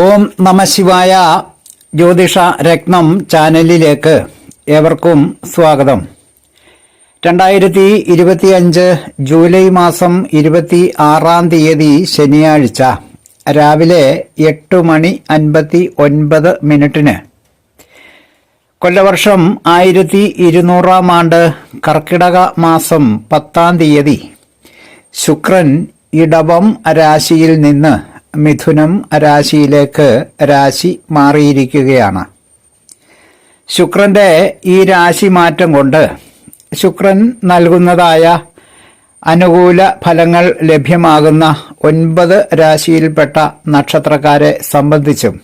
ഓം നമഃശിവായ. ജ്യോതിഷ രത്നം ചാനലിലേക്ക് ഏവർക്കും സ്വാഗതം. 2025 ജൂലൈ മാസം 26 ശനിയാഴ്ച രാവിലെ 8:59 കൊല്ലവർഷം 1200 ആണ്ട് കർക്കിടക മാസം 10 ശുക്രൻ ഇടവം രാശിയിൽ നിന്ന് മിഥുനം രാശിയിലേക്ക് രാശി മാറിയിരിക്കുകയാണ്. ശുക്രന്റെ ഈ രാശി മാറ്റം കൊണ്ട് ശുക്രൻ നൽകുന്നതായ അനുകൂല ഫലങ്ങൾ ലഭ്യമാകുന്ന 9 രാശിയിൽപ്പെട്ട നക്ഷത്രക്കാരെ സംബന്ധിച്ചും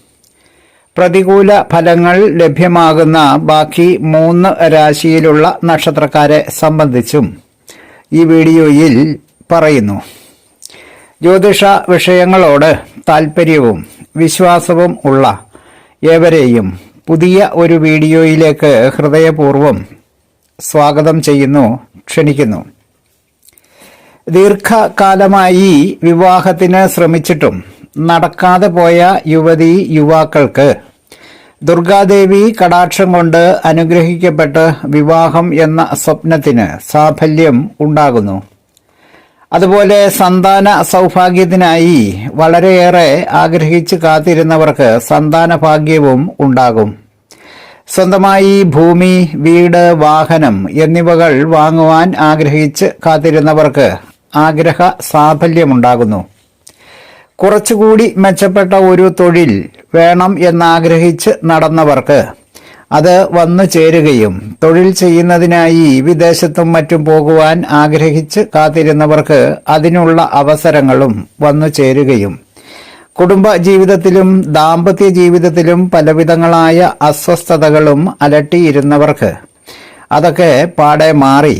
പ്രതികൂല ഫലങ്ങൾ ലഭ്യമാകുന്ന ബാക്കി 3 രാശിയിലുള്ള നക്ഷത്രക്കാരെ സംബന്ധിച്ചും ഈ വീഡിയോയിൽ പറയുന്നു. ജ്യോതിഷ വിഷയങ്ങളോട് താൽപ്പര്യവും വിശ്വാസവും ഉള്ള ഏവരെയും പുതിയ ഒരു വീഡിയോയിലേക്ക് ഹൃദയപൂർവ്വം സ്വാഗതം ചെയ്യുന്നു, ക്ഷണിക്കുന്നു. ദീർഘകാലമായി വിവാഹത്തിന് ശ്രമിച്ചിട്ടും നടക്കാതെ പോയ യുവതീ യുവാക്കൾക്ക് ദുർഗാദേവി കടാക്ഷം കൊണ്ട് അനുഗ്രഹിക്കപ്പെട്ട് വിവാഹം എന്ന സ്വപ്നത്തിന് സാഫല്യം ഉണ്ടാകുന്നു. അതുപോലെ സന്താന സൗഭാഗ്യത്തിനായി വളരെയേറെ ആഗ്രഹിച്ച് കാത്തിരുന്നവർക്ക് സന്താന ഭാഗ്യവും ഉണ്ടാകും. സ്വന്തമായി ഭൂമി, വീട്, വാഹനം എന്നിവകൾ വാങ്ങുവാൻ ആഗ്രഹിച്ച് കാത്തിരുന്നവർക്ക് ആഗ്രഹ സാഫല്യമുണ്ടാകുന്നു. കുറച്ചുകൂടി മെച്ചപ്പെട്ട ഒരു തൊഴിൽ വേണം എന്നാഗ്രഹിച്ച് നടന്നവർക്ക് അത് വന്നു ചേരുകയും തൊഴിൽ ചെയ്യുന്നതിനായി വിദേശത്തും മറ്റും പോകുവാൻ ആഗ്രഹിച്ച് കാത്തിരുന്നവർക്ക് അതിനുള്ള അവസരങ്ങളും വന്നു ചേരുകയും കുടുംബ ജീവിതത്തിലും ദാമ്പത്യ ജീവിതത്തിലും പലവിധങ്ങളായ അസ്വസ്ഥതകളും അലട്ടിയിരുന്നവർക്ക് അതൊക്കെ പാടെ മാറി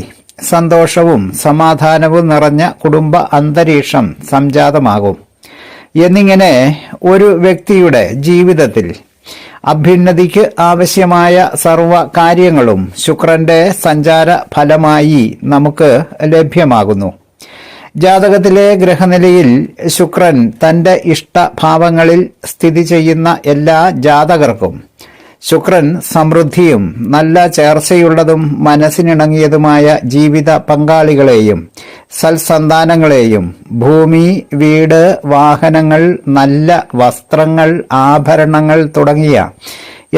സന്തോഷവും സമാധാനവും നിറഞ്ഞ കുടുംബ അന്തരീക്ഷം സംജാതമാകും. എന്നിങ്ങനെ ഒരു വ്യക്തിയുടെ ജീവിതത്തിൽ അഭ്യുന്നതിക്ക് ആവശ്യമായ സർവ കാര്യങ്ങളും ശുക്രന്റെ സഞ്ചാര ഫലമായി നമുക്ക് ലഭ്യമാകുന്നു. ജാതകത്തിലെ ഗ്രഹനിലയിൽ ശുക്രൻ തന്റെ ഇഷ്ടഭാവങ്ങളിൽ സ്ഥിതി ചെയ്യുന്ന എല്ലാ ജാതകർക്കും ശുക്രൻ സമൃദ്ധിയും നല്ല ചേർച്ചയുള്ളതും മനസ്സിനിണങ്ങിയതുമായ ജീവിത പങ്കാളികളെയും സൽസന്താനങ്ങളെയും ഭൂമി, വീട്, വാഹനങ്ങൾ, നല്ല വസ്ത്രങ്ങൾ, ആഭരണങ്ങൾ തുടങ്ങിയ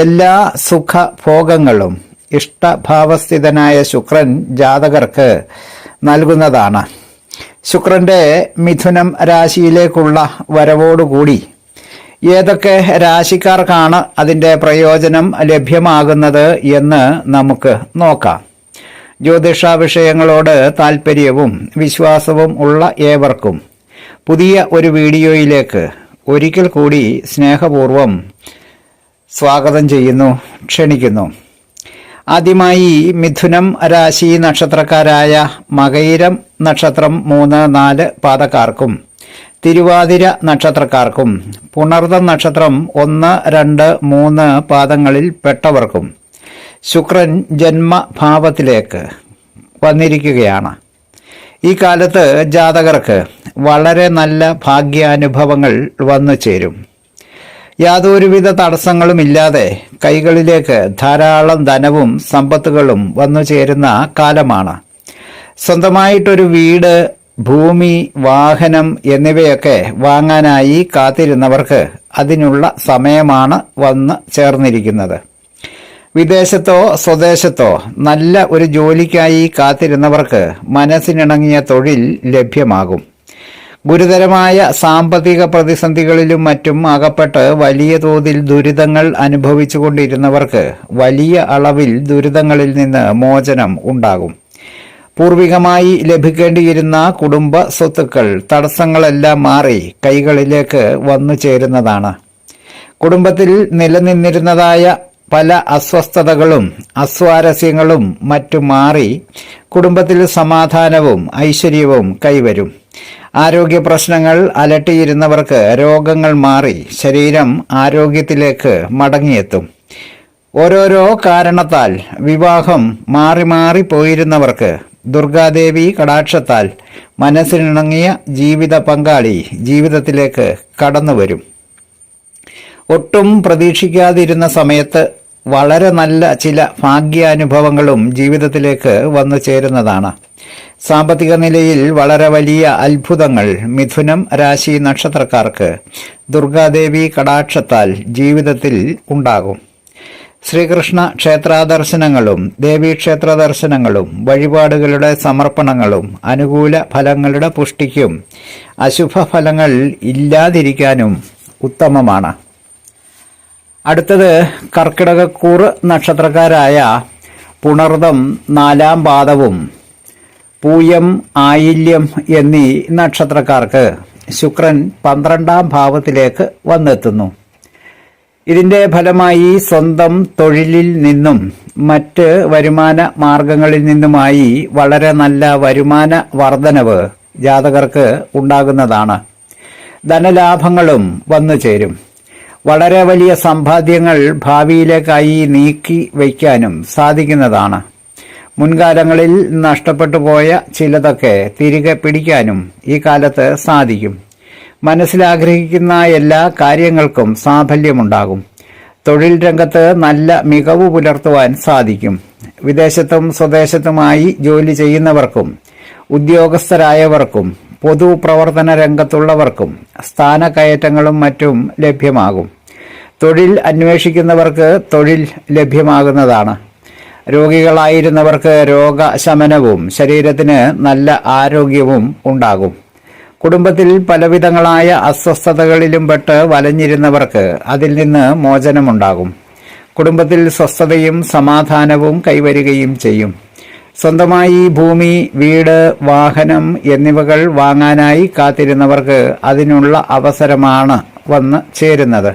എല്ലാ സുഖഭോഗങ്ങളും ഇഷ്ടഭാവസ്ഥിതനായ ശുക്രൻ ജാതകർക്ക് നൽകുന്നതാണ്. ശുക്രന്റെ മിഥുനം രാശിയിലേക്കുള്ള വരവോടുകൂടി ഏതൊക്കെ രാശിക്കാർക്കാണ് അതിന്റെ പ്രയോജനം ലഭ്യമാകുന്നത് എന്ന് നമുക്ക് നോക്കാം. ജ്യോതിഷ വിഷയങ്ങളോട് താൽപ്പര്യവും വിശ്വാസവും ഉള്ള ഏവർക്കും പുതിയ ഒരു വീഡിയോയിലേക്ക് ഒരിക്കൽ കൂടി സ്നേഹപൂർവ്വം സ്വാഗതം ചെയ്യുന്നു, ക്ഷണിക്കുന്നു. ആദ്യമായി മിഥുനം രാശി നക്ഷത്രക്കാരായ മകയിരം നക്ഷത്രം 3, 4 പാദക്കാർക്കും തിരുവാതിര നക്ഷത്രക്കാർക്കും പുണർദം നക്ഷത്രം 1, 2, 3 പാദങ്ങളിൽ പെട്ടവർക്കും ശുക്രൻ ജന്മഭാവത്തിലേക്ക് വന്നിരിക്കുകയാണ്. ഈ കാലത്ത് ജാതകർക്ക് വളരെ നല്ല ഭാഗ്യാനുഭവങ്ങൾ വന്നു ചേരും. യാതൊരുവിധ തടസ്സങ്ങളുമില്ലാതെ കൈകളിലേക്ക് ധാരാളം ധനവും സമ്പത്തുകളും വന്നു ചേരുന്ന കാലമാണ്. സ്വന്തമായിട്ടൊരു വീട്, ഭൂമി, വാഹനം എന്നിവയൊക്കെ വാങ്ങാനായി കാത്തിരുന്നവർക്ക് അതിനുള്ള സമയമാണ് വന്ന് ചേർന്നിരിക്കുന്നത്. വിദേശത്തോ സ്വദേശത്തോ നല്ല ഒരു ജോലിക്കായി കാത്തിരുന്നവർക്ക് മനസ്സിനിണങ്ങിയ തൊഴിൽ ലഭ്യമാകും. ഗുരുതരമായ സാമ്പത്തിക പ്രതിസന്ധികളിലും മറ്റും അകപ്പെട്ട് വലിയ തോതിൽ ദുരിതങ്ങൾ അനുഭവിച്ചുകൊണ്ടിരുന്നവർക്ക് വലിയ അളവിൽ ദുരിതങ്ങളിൽ നിന്ന് മോചനം ഉണ്ടാകും. പൂർവികമായി ലഭിക്കേണ്ടിയിരുന്ന കുടുംബ സ്വത്തുക്കൾ തടസ്സങ്ങളെല്ലാം മാറി കൈകളിലേക്ക് വന്നു ചേരുന്നതാണ്. കുടുംബത്തിൽ നിലനിന്നിരുന്നതായ പല അസ്വസ്ഥതകളും അസ്വാരസ്യങ്ങളും മറ്റും മാറി കുടുംബത്തിൽ സമാധാനവും ഐശ്വര്യവും കൈവരും. ആരോഗ്യ പ്രശ്നങ്ങൾ അലട്ടിയിരുന്നവർക്ക് രോഗങ്ങൾ മാറി ശരീരം ആരോഗ്യത്തിലേക്ക് മടങ്ങിയെത്തും. ഓരോരോ കാരണത്താൽ വിവാഹം മാറി മാറി പോയിരുന്നവർക്ക് ദുർഗാദേവി കടാക്ഷത്താൽ മനസ്സിനിണങ്ങിയ ജീവിത പങ്കാളി ജീവിതത്തിലേക്ക് കടന്നുവരും. ഒട്ടും പ്രതീക്ഷിക്കാതിരുന്ന സമയത്ത് വളരെ നല്ല ചില ഭാഗ്യാനുഭവങ്ങളും ജീവിതത്തിലേക്ക് വന്നു ചേരുന്നതാണ്. സാമ്പത്തിക നിലയിൽ വളരെ വലിയ അത്ഭുതങ്ങൾ മിഥുനം രാശി നക്ഷത്രക്കാർക്ക് ദുർഗാദേവി കടാക്ഷത്താൽ ജീവിതത്തിൽ ഉണ്ടാകും. ശ്രീകൃഷ്ണ ക്ഷേത്രാദർശനങ്ങളും ദേവീക്ഷേത്ര ദർശനങ്ങളും വഴിപാടുകളുടെ സമർപ്പണങ്ങളും അനുകൂല ഫലങ്ങളുടെ പുഷ്ടിക്കും അശുഭ ഫലങ്ങൾ ഇല്ലാതിരിക്കാനും ഉത്തമമാണ്. അടുത്തത് കർക്കിടകക്കൂറ് നക്ഷത്രക്കാരായ പുണർദം 4-ാം പാദവും പൂയം ആയില്യം എന്നീ നക്ഷത്രക്കാർക്ക് ശുക്രൻ 12-ാം ഭാവത്തിലേക്ക് വന്നെത്തുന്നു. ഇതിന്റെ ഫലമായി സ്വന്തം തൊഴിലിൽ നിന്നും മറ്റ് വരുമാന മാർഗങ്ങളിൽ നിന്നുമായി വളരെ നല്ല വരുമാന വർധനവ് ജാതകർക്ക് ഉണ്ടാകുന്നതാണ്. ധനലാഭങ്ങളും വന്നു ചേരും. വളരെ വലിയ സമ്പാദ്യങ്ങൾ ഭാവിയിലേക്കായി നീക്കി വയ്ക്കാനും സാധിക്കുന്നതാണ്. മുൻകാലങ്ങളിൽ നഷ്ടപ്പെട്ടു പോയ ചിലതൊക്കെ തിരികെ പിടിക്കാനും ഈ കാലത്ത് സാധിക്കും. മനസ്സിലാഗ്രഹിക്കുന്ന എല്ലാ കാര്യങ്ങൾക്കും സാഫല്യമുണ്ടാകും. തൊഴിൽ രംഗത്ത് നല്ല മികവ് പുലർത്തുവാൻ സാധിക്കും. വിദേശത്തും സ്വദേശത്തുമായി ജോലി ചെയ്യുന്നവർക്കും ഉദ്യോഗസ്ഥരായവർക്കും പൊതുപ്രവർത്തന രംഗത്തുള്ളവർക്കും സ്ഥാനക്കയറ്റങ്ങളും മറ്റും ലഭ്യമാകും. തൊഴിൽ അന്വേഷിക്കുന്നവർക്ക് തൊഴിൽ ലഭ്യമാകുന്നതാണ്. രോഗികളായിരുന്നവർക്ക് രോഗശമനവും ശരീരത്തിന് നല്ല ആരോഗ്യവും ഉണ്ടാകും. കുടുംബത്തിൽ പലവിധങ്ങളായ അസ്വസ്ഥതകളിലും പെട്ട് വലഞ്ഞിരുന്നവർക്ക് അതിൽ നിന്ന് മോചനമുണ്ടാകും. കുടുംബത്തിൽ സ്വസ്ഥതയും സമാധാനവും കൈവരുകയും ചെയ്യും. സ്വന്തമായി ഭൂമി, വീട്, വാഹനം എന്നിവകൾ വാങ്ങാനായി കാത്തിരുന്നവർക്ക് അതിനുള്ള അവസരമാണ് വന്നു ചേരുന്നത്.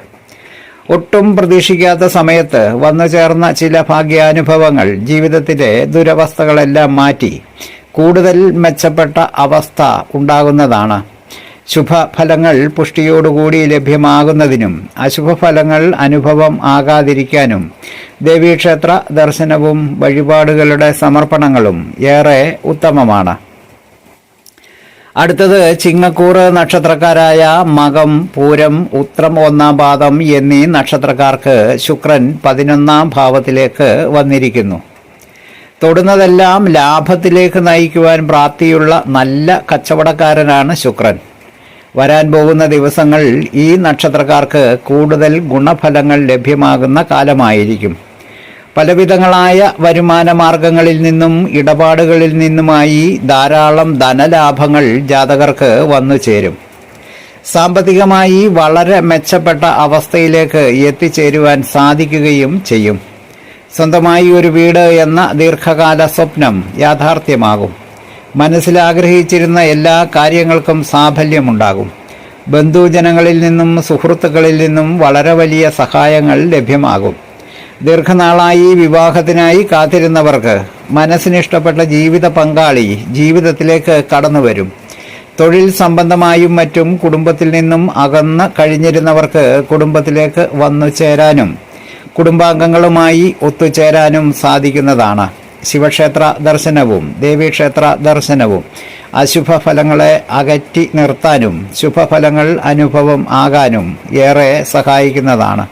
ഒട്ടും പ്രതീക്ഷിക്കാത്ത സമയത്ത് വന്നു ചേർന്ന ചില ഭാഗ്യാനുഭവങ്ങൾ ജീവിതത്തിലെ ദുരവസ്ഥകളെല്ലാം മാറ്റി കൂടുതൽ മെച്ചപ്പെട്ട അവസ്ഥ ഉണ്ടാകുന്നതാണ്. ശുഭഫലങ്ങൾ പുഷ്ടിയോടുകൂടി ലഭ്യമാകുന്നതിനും അശുഭഫലങ്ങൾ അനുഭവം ആകാതിരിക്കാനും ദേവീക്ഷേത്ര ദർശനവും വഴിപാടുകളുടെ സമർപ്പണങ്ങളും ഏറെ ഉത്തമമാണ്. അടുത്തത് ചിങ്ങക്കൂറ് നക്ഷത്രക്കാരായ മകം, പൂരം, ഉത്രം 1-ാം പാദം എന്നീ നക്ഷത്രക്കാർക്ക് ശുക്രൻ 11-ാം ഭാവത്തിലേക്ക് വന്നിരിക്കുന്നു. തൊടുന്നതെല്ലാം ലാഭത്തിലേക്ക് നയിക്കുവാൻ പ്രാപ്തിയുള്ള നല്ല കച്ചവടക്കാരനാണ് ശുക്രൻ. വരാൻ പോകുന്ന ദിവസങ്ങൾ ഈ നക്ഷത്രക്കാർക്ക് കൂടുതൽ ഗുണഫലങ്ങൾ ലഭ്യമാകുന്ന കാലമായിരിക്കും. പലവിധങ്ങളായ വരുമാന മാർഗങ്ങളിൽ നിന്നും ഇടപാടുകളിൽ നിന്നുമായി ധാരാളം ധനലാഭങ്ങൾ ജാതകർക്ക് വന്നു ചേരും. സാമ്പത്തികമായി വളരെ മെച്ചപ്പെട്ട അവസ്ഥയിലേക്ക് എത്തിച്ചേരുവാൻ സാധിക്കുകയും ചെയ്യും. സ്വന്തമായി ഒരു വീട് എന്ന ദീർഘകാല സ്വപ്നം യാഥാർത്ഥ്യമാകും. മനസ്സിലാഗ്രഹിച്ചിരുന്ന എല്ലാ കാര്യങ്ങൾക്കും സാഫല്യമുണ്ടാകും. ബന്ധുജനങ്ങളിൽ നിന്നും സുഹൃത്തുക്കളിൽ നിന്നും വളരെ വലിയ സഹായങ്ങൾ ലഭ്യമാകും. ദീർഘനാളായി വിവാഹത്തിനായി കാത്തിരുന്നവർക്ക് മനസ്സിനിഷ്ടപ്പെട്ട ജീവിത പങ്കാളി ജീവിതത്തിലേക്ക് കടന്നുവരും. തൊഴിൽ സംബന്ധമായും മറ്റും കുടുംബത്തിൽ നിന്നും അകന്ന് കഴിഞ്ഞിരുന്നവർക്ക് കുടുംബത്തിലേക്ക് വന്നു ചേരാനും കുടുംബാംഗങ്ങളുമായി ഒത്തുചേരാനും സാധിക്കുന്നതാണ്. ശിവക്ഷേത്ര ദർശനവും ദേവീക്ഷേത്ര ദർശനവും അശുഭ ഫലങ്ങളെ അകറ്റി നിർത്താനും ശുഭഫലങ്ങൾ അനുഭവം ആകാനും ഏറെ സഹായിക്കുന്നതാണ്.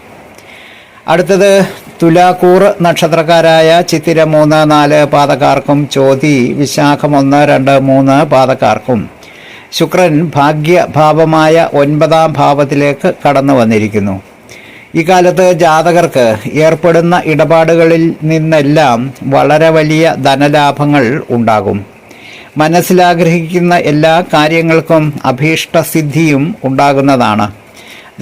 അടുത്തത് തുലാക്കൂറ് നക്ഷത്രക്കാരായ ചിത്തിര 3-4 പാദക്കാർക്കും ചോതി വിശാഖം 1, 2, 3 പാദക്കാർക്കും ശുക്രൻ ഭാഗ്യഭാവമായ 9-ാം ഭാവത്തിലേക്ക് കടന്നു വന്നിരിക്കുന്നു. ഈ കാലത്ത് ജാതകർക്ക് ഏർപ്പെടുന്ന ഇടപാടുകളിൽ നിന്നെല്ലാം വളരെ വലിയ ധനലാഭങ്ങൾ ഉണ്ടാകും. മനസ്സിലാഗ്രഹിക്കുന്ന എല്ലാ കാര്യങ്ങൾക്കും അഭീഷ്ടസിദ്ധിയും ഉണ്ടാകുന്നതാണ്.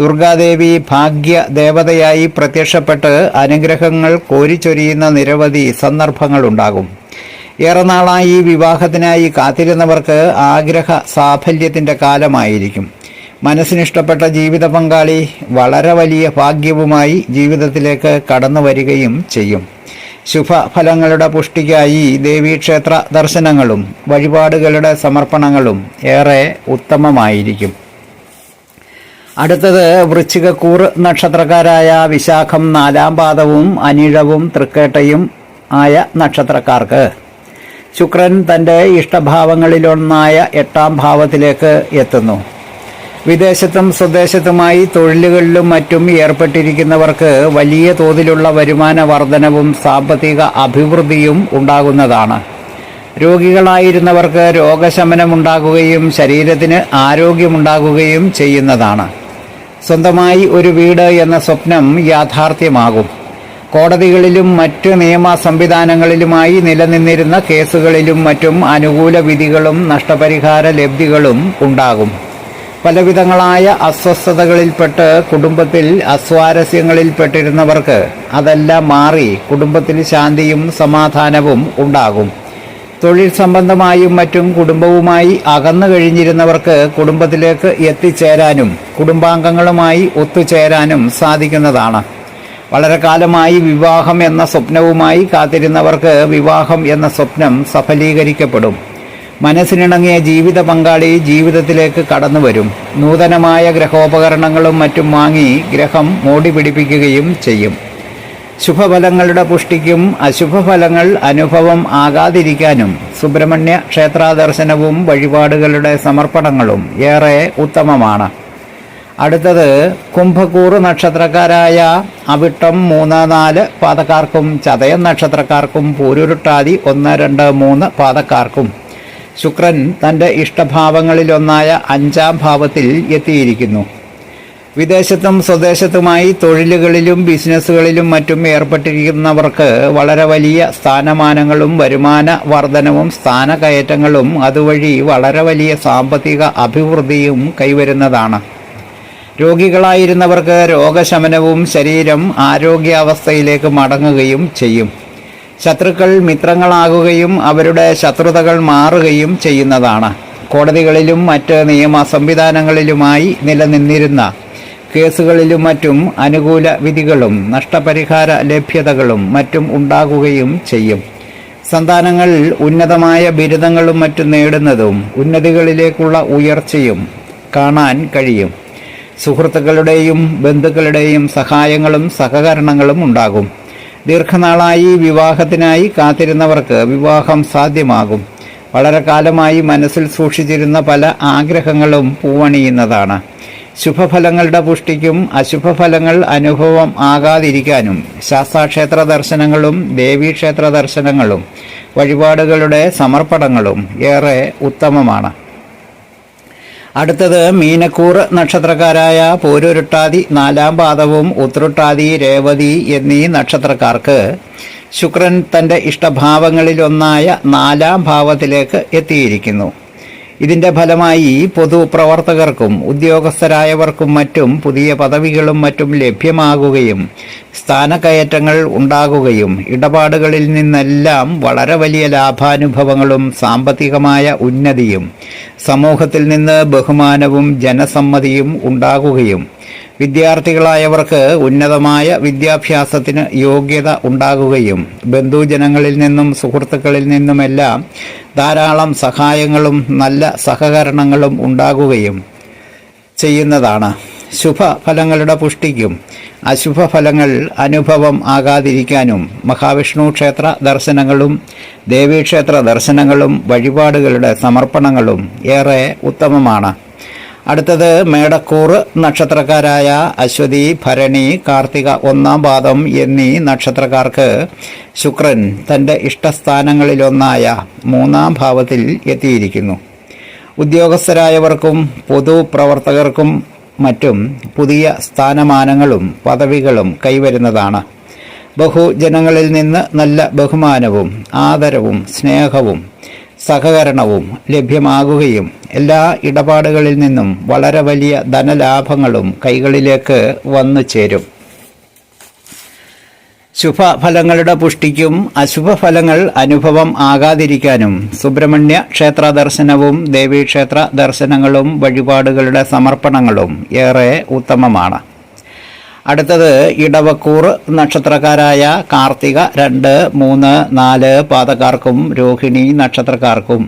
ദുർഗാദേവി ഭാഗ്യ ദേവതയായി പ്രത്യക്ഷപ്പെട്ട് അനുഗ്രഹങ്ങൾ കോരിച്ചൊരിയുന്ന നിരവധി സന്ദർഭങ്ങളുണ്ടാകും. ഏറെ നാളായി വിവാഹത്തിനായി കാത്തിരുന്നവർക്ക് ആഗ്രഹ സാഫല്യത്തിൻ്റെ കാലമായിരിക്കും. മനസ്സിനിഷ്ടപ്പെട്ട ജീവിത പങ്കാളി വളരെ വലിയ ഭാഗ്യവുമായി ജീവിതത്തിലേക്ക് കടന്നു വരികയും ചെയ്യും. ശുഭഫലങ്ങളുടെ പുഷ്ടിക്കായി ദേവീക്ഷേത്ര ദർശനങ്ങളും വഴിപാടുകളുടെ സമർപ്പണങ്ങളും ഏറെ ഉത്തമമായിരിക്കും. അടുത്തത് വൃശ്ചികക്കൂറ് നക്ഷത്രക്കാരായ വിശാഖം 4-ാം പാദവും അനിഴവും തൃക്കേട്ടയും ആയ നക്ഷത്രക്കാർക്ക് ശുക്രൻ തൻ്റെ ഇഷ്ടഭാവങ്ങളിലൊന്നായ 8-ാം ഭാവത്തിലേക്ക് എത്തുന്നു. വിദേശത്തും സ്വദേശത്തുമായി തൊഴിലുകളിലും മറ്റും ഏർപ്പെട്ടിരിക്കുന്നവർക്ക് വലിയ തോതിലുള്ള വരുമാന വർധനവും സാമ്പത്തിക അഭിവൃദ്ധിയും ഉണ്ടാകുന്നതാണ്. രോഗികളായിരുന്നവർക്ക് രോഗശമനമുണ്ടാകുകയും ശരീരത്തിന് ആരോഗ്യമുണ്ടാകുകയും ചെയ്യുന്നതാണ്. സ്വന്തമായി ഒരു വീട് എന്ന സ്വപ്നം യാഥാർത്ഥ്യമാകും. കോടതികളിലും മറ്റ് നിയമ സംവിധാനങ്ങളിലുമായി നിലനിന്നിരുന്ന കേസുകളിലും മറ്റും അനുകൂല വിധികളും നഷ്ടപരിഹാര ലബ്ധികളും ഉണ്ടാകും. പലവിധങ്ങളായ അസ്വസ്ഥതകളിൽപ്പെട്ട് കുടുംബത്തിൽ അസ്വാരസ്യങ്ങളിൽപ്പെട്ടിരുന്നവർക്ക് അതെല്ലാം മാറി കുടുംബത്തിൽ ശാന്തിയും സമാധാനവും ഉണ്ടാകും. തൊഴിൽ സംബന്ധമായും മറ്റും കുടുംബവുമായി അകന്നു കഴിഞ്ഞിരുന്നവർക്ക് കുടുംബത്തിലേക്ക് എത്തിച്ചേരാനും കുടുംബാംഗങ്ങളുമായി ഒത്തുചേരാനും സാധിക്കുന്നതാണ്. വളരെ കാലമായി വിവാഹം എന്ന സ്വപ്നവുമായി കാത്തിരുന്നവർക്ക് വിവാഹം എന്ന സ്വപ്നം സഫലീകരിക്കപ്പെടും. മനസ്സിനിണങ്ങിയ ജീവിത പങ്കാളി ജീവിതത്തിലേക്ക് കടന്നുവരും. നൂതനമായ ഗ്രഹോപകരണങ്ങളും മറ്റും വാങ്ങി ഗ്രഹം മോടി പിടിപ്പിക്കുകയും ചെയ്യും. ശുഭഫലങ്ങളുടെ പുഷ്ടിക്കും അശുഭഫലങ്ങൾ അനുഭവം ആകാതിരിക്കാനും സുബ്രഹ്മണ്യ ക്ഷേത്രാദർശനവും വഴിപാടുകളുടെ സമർപ്പണങ്ങളും ഏറെ ഉത്തമമാണ്. അടുത്തത് കുംഭക്കൂറ് നക്ഷത്രക്കാരായ അവിട്ടം 3, 4 പാദക്കാർക്കും ചതയം നക്ഷത്രക്കാർക്കും പൂരുരുട്ടാതി 1, 2, 3 പാദക്കാർക്കും ശുക്രൻ തൻ്റെ ഇഷ്ടഭാവങ്ങളിലൊന്നായ 5-ാം ഭാവത്തിൽ എത്തിയിരിക്കുന്നു. വിദേശത്തും സ്വദേശത്തുമായി തൊഴിലുകളിലും ബിസിനസ്സുകളിലും മറ്റും ഏർപ്പെട്ടിരിക്കുന്നവർക്ക് വളരെ വലിയ സ്ഥാനമാനങ്ങളും വരുമാന വർധനവും സ്ഥാനകയറ്റങ്ങളും അതുവഴി വളരെ വലിയ സാമ്പത്തിക അഭിവൃദ്ധിയും കൈവരുന്നതാണ്. രോഗികളായിരുന്നവർക്ക് രോഗശമനവും ശരീരം ആരോഗ്യാവസ്ഥയിലേക്ക് മടങ്ങുകയും ചെയ്യും. ശത്രുക്കൾ മിത്രങ്ങളാകുകയും അവരുടെ ശത്രുതകൾ മാറുകയും ചെയ്യുന്നതാണ്. കോടതികളിലും മറ്റ് നിയമ സംവിധാനങ്ങളിലുമായി നിലനിന്നിരുന്ന കേസുകളിലും മറ്റും അനുകൂല വിധികളും നഷ്ടപരിഹാര ലഭ്യതകളും മറ്റും ഉണ്ടാകുകയും ചെയ്യും. സന്താനങ്ങൾ ഉന്നതമായ ബിരുദങ്ങളും മറ്റും നേടുന്നതും ഉന്നതികളിലേക്കുള്ള ഉയർച്ചയും കാണാൻ കഴിയും. സുഹൃത്തുക്കളുടെയും ബന്ധുക്കളുടെയും സഹായങ്ങളും സഹകരണങ്ങളും ഉണ്ടാകും. ദീർഘനാളായി വിവാഹത്തിനായി കാത്തിരുന്നവർക്ക് വിവാഹം സാധ്യമാകും. വളരെ കാലമായി മനസ്സിൽ സൂക്ഷിച്ചിരുന്ന പല ആഗ്രഹങ്ങളും പൂവണിയുന്നതാണ്. ശുഭഫലങ്ങളുടെ പുഷ്ടിക്കും അശുഭഫലങ്ങൾ അനുഭവം ആകാതിരിക്കാനും ശാസ്താക്ഷേത്ര ദർശനങ്ങളും ദേവീക്ഷേത്ര ദർശനങ്ങളും വഴിപാടുകളുടെ സമർപ്പണങ്ങളും ഏറെ ഉത്തമമാണ്. അടുത്തത് മീനക്കൂറ് നക്ഷത്രക്കാരായ പൂരുരുട്ടാതി 4-ാം പാദവും ഉത്രട്ടാതി രേവതി എന്നീ നക്ഷത്രക്കാർക്ക് ശുക്രൻ തൻ്റെ ഇഷ്ടഭാവങ്ങളിലൊന്നായ 4-ാം ഭാവത്തിലേക്ക് എത്തിയിരിക്കുന്നു. ഇതിൻ്റെ ഫലമായി പൊതുപ്രവർത്തകർക്കും ഉദ്യോഗസ്ഥരായവർക്കും മറ്റും പുതിയ പദവികളും മറ്റും ലഭ്യമാകുകയും സ്ഥാനക്കയറ്റങ്ങൾ ഉണ്ടാകുകയും ഇടപാടുകളിൽ നിന്നെല്ലാം വളരെ വലിയ ലാഭാനുഭവങ്ങളും സാമ്പത്തികമായ ഉന്നതിയും സമൂഹത്തിൽ നിന്ന് ബഹുമാനവും ജനസമ്മതിയും ഉണ്ടാകുകയും വിദ്യാർത്ഥികളായവർക്ക് ഉന്നതമായ വിദ്യാഭ്യാസത്തിന് യോഗ്യത ഉണ്ടാകുകയും ബന്ധുജനങ്ങളിൽ നിന്നും സുഹൃത്തുക്കളിൽ നിന്നുമെല്ലാം ധാരാളം സഹായങ്ങളും നല്ല സഹകരണങ്ങളും ഉണ്ടാകുകയും ചെയ്യുന്നതാണ്. ശുഭഫലങ്ങളുടെ പുഷ്ടിക്കും അശുഭഫലങ്ങൾ അനുഭവം ആകാതിരിക്കാനും മഹാവിഷ്ണു ക്ഷേത്ര ദർശനങ്ങളും ദേവീക്ഷേത്ര ദർശനങ്ങളും വഴിപാടുകളുടെ സമർപ്പണങ്ങളും ഏറെ ഉത്തമമാണ്. അടുത്തത് മേടക്കൂറ് നക്ഷത്രക്കാരായ അശ്വതി, ഭരണി, കാർത്തിക 1-ാം പാദം എന്നീ നക്ഷത്രക്കാർക്ക് ശുക്രൻ തൻ്റെ ഇഷ്ടസ്ഥാനങ്ങളിലൊന്നായ 3-ാം ഭാവത്തിൽ എത്തിയിരിക്കുന്നു. ഉദ്യോഗസ്ഥരായവർക്കും പൊതുപ്രവർത്തകർക്കും മറ്റും പുതിയ സ്ഥാനമാനങ്ങളും പദവികളും കൈവരുന്നതാണ്. ബഹുജനങ്ങളിൽ നിന്ന് നല്ല ബഹുമാനവും ആദരവും സ്നേഹവും സഹകരണവും ലഭ്യമാകുകയും എല്ലാ ഇടപാടുകളിൽ നിന്നും വളരെ വലിയ ധനലാഭങ്ങളും കൈകളിലേക്ക് വന്നു ചേരും. ശുഭഫലങ്ങളുടെ പുഷ്ടിക്കും അശുഭഫലങ്ങൾ അനുഭവം ആകാതിരിക്കാനും സുബ്രഹ്മണ്യ ക്ഷേത്ര ദർശനവും ദേവീക്ഷേത്ര ദർശനങ്ങളും വഴിപാടുകളുടെ സമർപ്പണങ്ങളും ഏറെ ഉത്തമമാണ്. അടുത്തത് ഇടവക്കൂറ് നക്ഷത്രക്കാരായ കാർത്തിക 2, 3, 4 പാദക്കാർക്കും രോഹിണി നക്ഷത്രക്കാർക്കും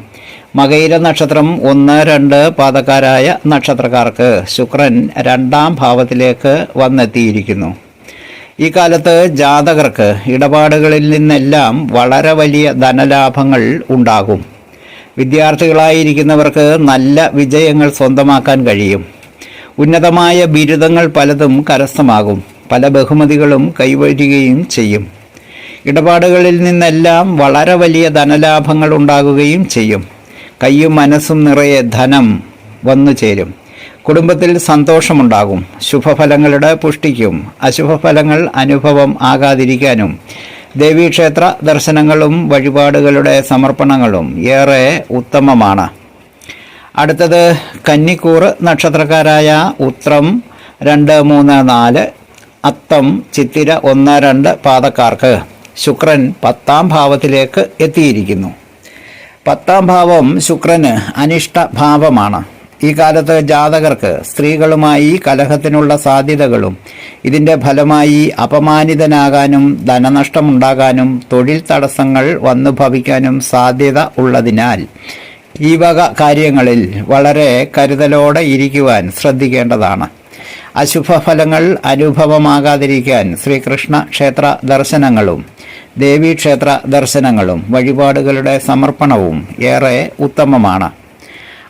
മകയിര നക്ഷത്രം 1, 2 പാദക്കാരായ നക്ഷത്രക്കാർക്ക് ശുക്രൻ 2-ാം ഭാവത്തിലേക്ക് വന്നെത്തിയിരിക്കുന്നു. ഈ കാലത്ത് ജാതകർക്ക് ഇടപാടുകളിൽ നിന്നെല്ലാം വളരെ വലിയ ധനലാഭങ്ങൾ ഉണ്ടാകും. വിദ്യാർത്ഥികളായിരിക്കുന്നവർക്ക് നല്ല വിജയങ്ങൾ സ്വന്തമാക്കാൻ കഴിയും. ഉന്നതമായ ബിരുദങ്ങൾ പലതും കരസ്ഥമാകും. പല ബഹുമതികളും കൈവരികയും ചെയ്യും. ഇടപാടുകളിൽ നിന്നെല്ലാം വളരെ വലിയ ധനലാഭങ്ങൾ ഉണ്ടാകുകയും ചെയ്യും. കയ്യും മനസ്സും നിറയെ ധനം വന്നു ചേരും. കുടുംബത്തിൽ സന്തോഷമുണ്ടാകും. ശുഭഫലങ്ങളുടെ പുഷ്ടിക്കും അശുഭഫലങ്ങൾ അനുഭവം ആകാതിരിക്കാനും ദേവീക്ഷേത്ര ദർശനങ്ങളും വഴിപാടുകളുടെ സമർപ്പണങ്ങളും ഏറെ ഉത്തമമാണ്. അടുത്തത് കന്നിക്കൂറ് നക്ഷത്രക്കാരായ ഉത്രം 2, 3, 4, അത്തം, ചിത്തിര 1, 2 പാദക്കാർക്ക് ശുക്രൻ 10ാം ഭാവത്തിലേക്ക് എത്തിയിരിക്കുന്നു. 10ാം ഭാവം ശുക്രന് അനിഷ്ട ഭാവമാണ്. ഈ കാലത്ത് ജാതകർക്ക് സ്ത്രീകളുമായി കലഹത്തിനുള്ള സാധ്യതകളും ഇതിൻ്റെ ഫലമായി അപമാനിതനാകാനും ധനനഷ്ടമുണ്ടാകാനും തൊഴിൽ തടസ്സങ്ങൾ വന്നു ഭവിക്കാനും സാധ്യത ഉള്ളതിനാൽ ഈ വക കാര്യങ്ങളിൽ വളരെ കരുതലോടെ ഇരിക്കുവാൻ ശ്രദ്ധിക്കേണ്ടതാണ്. അശുഭഫലങ്ങൾ അനുഭവമാകാതിരിക്കാൻ ശ്രീകൃഷ്ണ ക്ഷേത്ര ദർശനങ്ങളും ദേവീക്ഷേത്ര ദർശനങ്ങളും വഴിപാടുകളുടെ സമർപ്പണവും ഏറെ ഉത്തമമാണ്.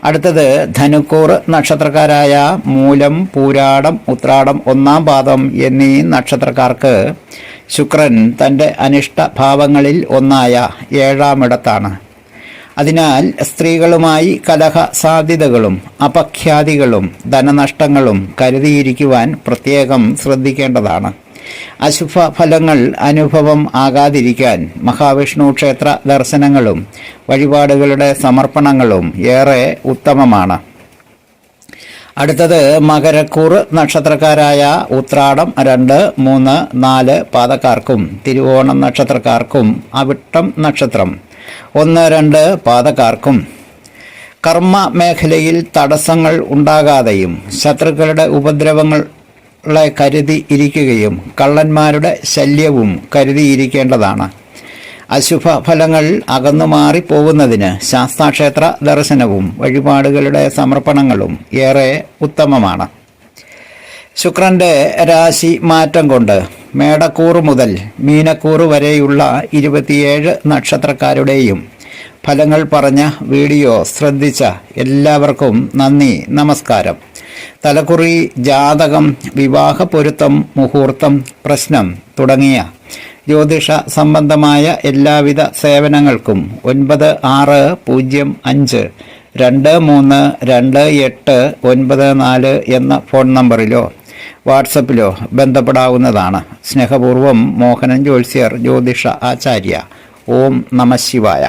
അടുത്തത് ധനുക്കൂറ് നക്ഷത്രക്കാരായ മൂലം, പൂരാടം, ഉത്രാടം 1ാം പാദം എന്നീ നക്ഷത്രക്കാർക്ക് ശുക്രൻ തൻ്റെ അനിഷ്ട ഭാവങ്ങളിൽ ഒന്നായ 7ാമിടത്താണ്. അതിനാൽ സ്ത്രീകളുമായി കലഹ സാധ്യതകളും അപഖ്യാതികളും ധനനഷ്ടങ്ങളും കരുതിയിരിക്കുവാൻ പ്രത്യേകം ശ്രദ്ധിക്കേണ്ടതാണ്. അശുഭ ഫലങ്ങൾ അനുഭവം ആകാതിരിക്കാൻ മഹാവിഷ്ണു ക്ഷേത്ര ദർശനങ്ങളും വഴിപാടുകളുടെ സമർപ്പണങ്ങളും ഏറെ ഉത്തമമാണ്. അടുത്തത് മകരക്കൂറ് നക്ഷത്രക്കാരായ ഉത്രാടം 2, 3, 4 പാദക്കാർക്കും തിരുവോണം നക്ഷത്രക്കാർക്കും അവിട്ടം നക്ഷത്രം 1, 2 പാദക്കാർക്കും കർമ്മ മേഖലയിൽ തടസ്സങ്ങൾ ഉണ്ടാകാതെയും ശത്രുക്കളുടെ ഉപദ്രവങ്ങളെ കരുതി ഇരിക്കുകയും കള്ളന്മാരുടെ ശല്യവും കരുതിയിരിക്കേണ്ടതാണ്. അശുഭ ഫലങ്ങൾ അകന്നുമാറി പോകുന്നതിന് ശാസ്താക്ഷേത്ര ദർശനവും വഴിപാടുകളുടെ സമർപ്പണങ്ങളും ഏറെ ഉത്തമമാണ്. ശുക്രന്റെ രാശി മാറ്റം കൊണ്ട് മേടക്കൂറ് മുതൽ മീനക്കൂറ് വരെയുള്ള 27 നക്ഷത്രക്കാരുടെയും ഫലങ്ങൾ പറഞ്ഞ വീഡിയോ ശ്രദ്ധിച്ച എല്ലാവർക്കും നന്ദി, നമസ്കാരം. തലക്കുറി, ജാതകം, വിവാഹ പൊരുത്തം, മുഹൂർത്തം, പ്രശ്നം തുടങ്ങിയ ജ്യോതിഷ സംബന്ധമായ എല്ലാവിധ സേവനങ്ങൾക്കും 9652328294 എന്ന ഫോൺ നമ്പറിലോ വാട്സപ്പിലോ ബന്ധപ്പെടാവുന്നതാണ്. സ്നേഹപൂർവം മോഹനൻ ജ്യോത്സ്യർ, ജ്യോതിഷ ആചാര്യ. ഓം നമഃ ശിവായ.